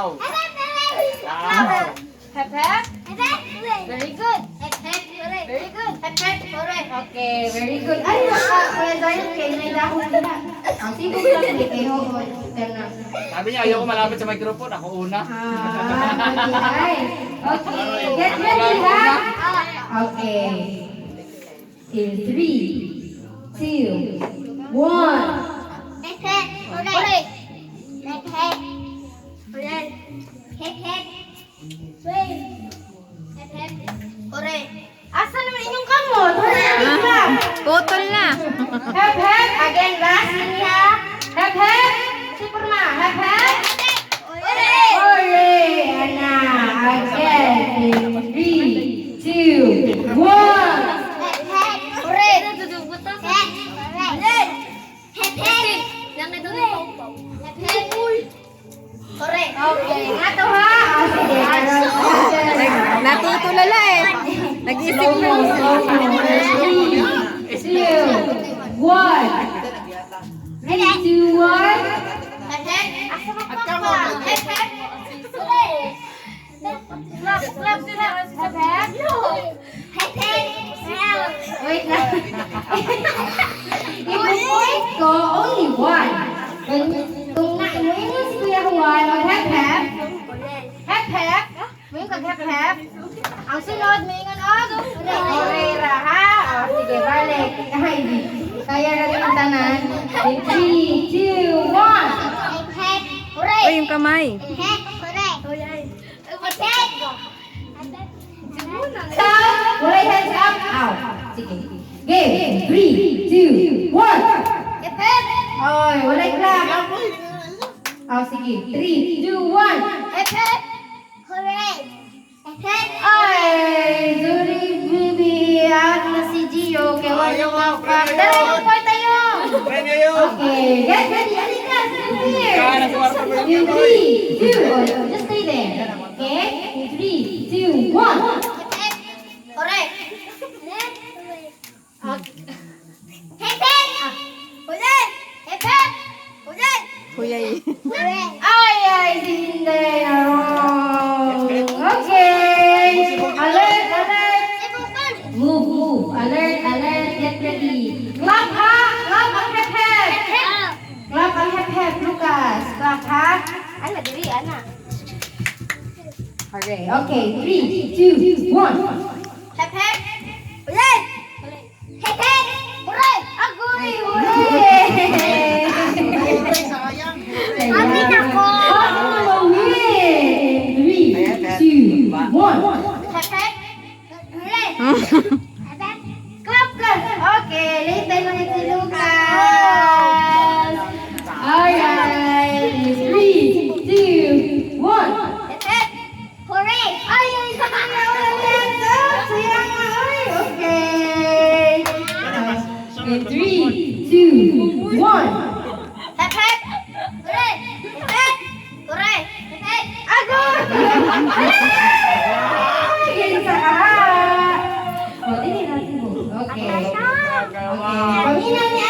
Wow. Wow. Hep hep. Very good. Very good. Hep hep. Correct. Okay, very good. Ay, kuya Zion, kayo na ilahong nila. Ang sigong lang ni kayo. Sabi niya, ayaw ko malapit sa microphone. Ako una. Okay. Okay. Get ready, ha? Okay. In 3, 2, 1. Asan naman inyong kamot? Putol na. Hep hep. Again, last niya. Hep hep. Superma. Hep hep. Hooray! Ana. Again. In 3, 2, 1. Okay. Nga to ha. O, sige. Natutulala eh. Nag-isip na. 3, 2, 1. 3, 2, 1. Wait lang. I-point ko only one. Kung nainuin mo si Kuya Juan, mag-hep-hep. Hep-hep. May kag-hep-hep. Ang sunod, may ingon, Orera, ha? O, sige, balik. Kaya na rin ang tanan. In 3, 2, 1. Uy, yung kamay. Count. Walay hands up. Out. Sige. Game. 3, 2, 1. Oy, walay clap. Oh, sige. 3, 2, 1. Ay, sorry, baby. Out na si Gio. Kaya wala yung clap. Tara, yung part tayo. Okay. Get ready. Halika. Here. In 3, 2. Oh, just stay there. Okay? In 3, 2, 1. Kuyay. Ay, hindi. Okay. Alert, alert. Move. Alert, get ready. Clap, ha? Clap ang hep-hep. Clap ang hep-hep, Lucas. Clap, ha? Ana, diri, ana. Okay, 3, 2, 1. Agoy, hooray! Kami na ko! Oh, win! 3, 2, 1. Clap, clap! Okay, late tayo ulit si Lucas! Alright! 3, 2, 1. Ay, isa ka na ulit! Sayang na, ay! Okay! In 3, 2, 1. Agoy! Isa ka ha! O, dili natin mo. Okay. Okay. Pangina niya